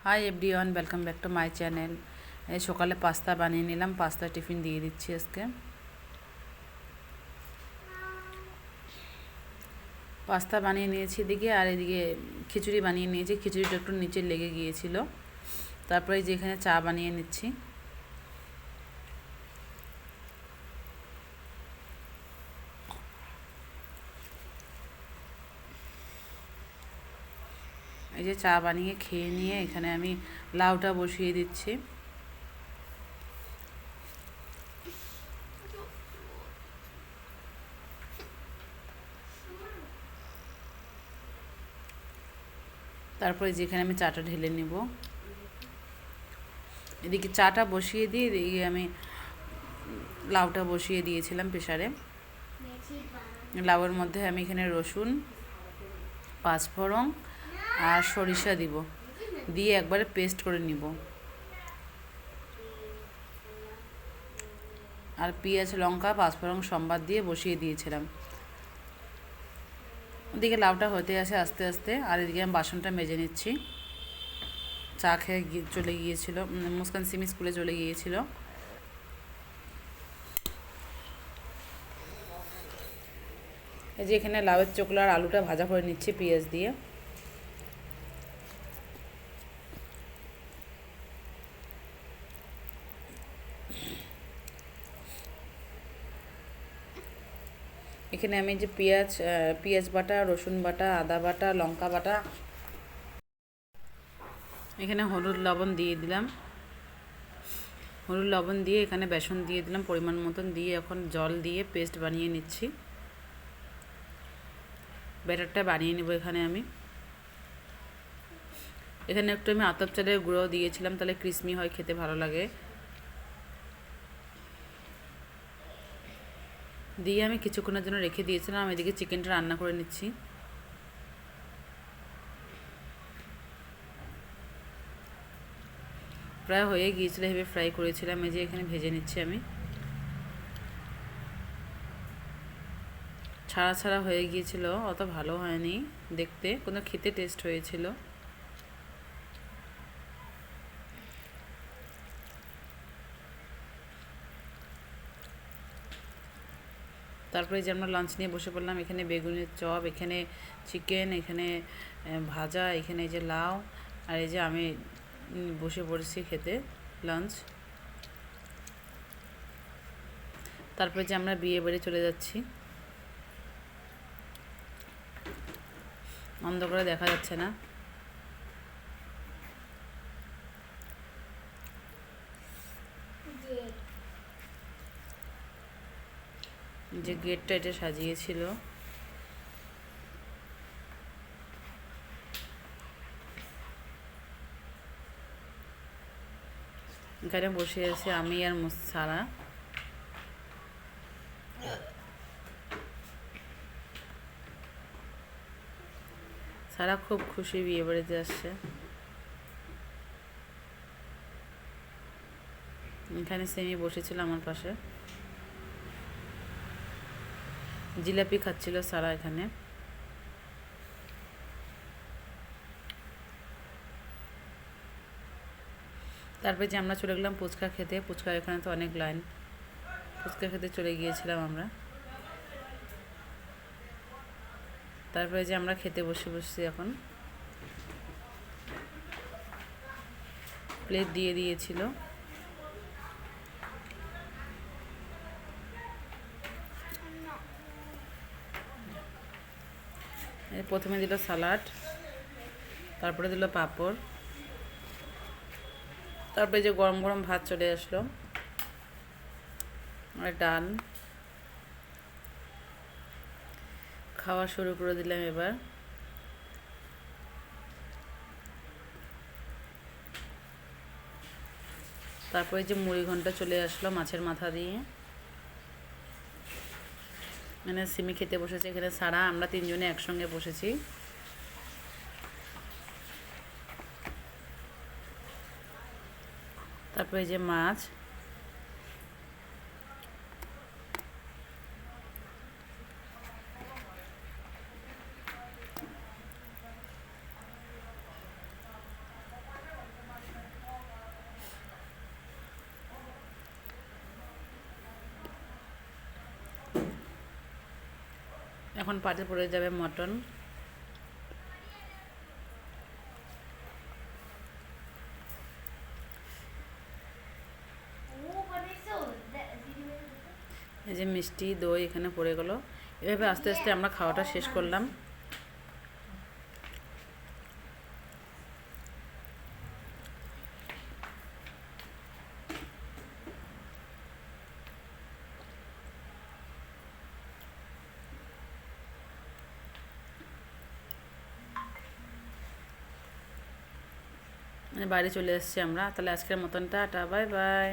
Hi everyone, welcome back to my channel. এই সকালে pasta বানিয়ে নিলাম, পাস্তা টিফিন দিয়ে দিচ্ছি আজকে। পাস্তা বানিয়ে নিয়েছি এদিকে, আর এদিকে খিচুড়ি বানিয়ে নিয়েছি। খিচুড়িটা একটু নিচে লেগে গিয়েছিল, তারপরে যেখানে চা বানিয়ে নিচ্ছি। এই যে চা বানিয়ে খেয়ে নিয়ে এখানে আমি লাউটা বসিয়ে দিচ্ছি। তারপরে যেখানে আমি চাটা ঢেলে নিব। এদিকে চাটা বসিয়ে দিয়ে এদিকে আমি লাউটা বসিয়ে দিয়েছিলাম প্রেসারে। লাউয়ের মধ্যে আমি এখানে রসুন, পাঁচফোড়ন আর সরিষা দিব, দিয়ে একবারে পেস্ট করে নিব। আর পেঁয়াজ, লঙ্কা, পাঁচফোড়ন সম্বাদ দিয়ে বসিয়ে দিয়েছিলাম। ওদিকে লাউটা হতে আসে আস্তে আস্তে, আর এদিকে আমি বাসনটা মেজে নিচ্ছি। চা খেয়ে চলে গিয়েছিল, মুস্কান সিমি স্কুলে চলে গিয়েছিল। এই যে এখানে লাউয়ের চোকলা আর আলুটা ভাজা করে নিচ্ছি পেঁয়াজ দিয়ে। এখানে আমি যে পেঁয়াজ বাটা, রসুন বাটা, আদা বাটা, লঙ্কা বাটা, এখানে হলুদ লবণ দিয়ে দিলাম। হলুদ লবণ দিয়ে এখানে বেসন দিয়ে দিলাম পরিমাণ মতন, দিয়ে এখন জল দিয়ে পেস্ট বানিয়ে নিচ্ছি। ব্যাটারটা বানিয়ে নেব এখানে আমি। এখানে একটু আমি আতপ চালের গুঁড়ো দিয়েছিলাম, তাহলে ক্রিসমি হয়, খেতে ভালো লাগে। দিয়ে আমি কিছুক্ষণের জন্য রেখে দিয়েছিলাম। এদিকে চিকেনটা রান্না করে নিচ্ছি। প্রায় হয়ে গিয়েছিল, এভাবে ফ্রাই করেছিলাম। এই যে এখানে ভেজে নিচ্ছি আমি। ছাড়া ছাড়া হয়ে গিয়েছিল, অত ভালো হয়নি দেখতে, কোনো খেতে টেস্ট হয়েছিল। তারপরে যে আমরা লাঞ্চ নিয়ে বসে পড়লাম। এখানে বেগুনের চপ, এখানে চিকেন, এখানে ভাজা, এখানে এই যে লাউ, আর এই যে আমি বসে পড়েছি খেতে লাঞ্চ। তারপরে যে আমরা বিয়ে বাড়ি চলে যাচ্ছি। অন্ধকারে দেখা যাচ্ছে না। যে গেটটা এটা সাজিয়েছিল। এখানে বসে আছে আমি আর সারা। সারা খুব খুশি বিয়ে বাড়িতে আসছে। এখানে সেমি বসেছিল আমার পাশে, জিলাপি খাচ্ছিল সারা এখানে। তারপরে যে আমরা চলে গেলাম ফুচকা খেতে। ফুচকা এখানে তো অনেক লাইন, ফুচকা খেতে চলে গিয়েছিলাম আমরা। তারপরে যে আমরা খেতে বসেছি এখন। প্লেট দিয়ে দিয়েছিল। প্রথমে দিল সালাড, তারপরে দিল পাঁপড়, তারপরে যে গরম গরম ভাত চলে আসলো, আর ডাল। খাওয়া শুরু করে দিলাম এবার। তারপরে যে মুড়ি ঘন্টা চলে আসলো মাছের মাথা দিয়ে। মানে সিমি খেতে বসেছে এখানে সারা, আমরা তিনজনে একসঙ্গে বসেছি। তারপরে যে মাছ, এখন পাটে পড়ে যাবে মটন। এই যে মিষ্টি দই এখানে পড়ে গেল। এভাবে আস্তে আস্তে আমরা খাওয়াটা শেষ করলাম। বাড়ি চলে এসেছি আমরা। তাহলে আজকের মতন টাটা, বাই বাই।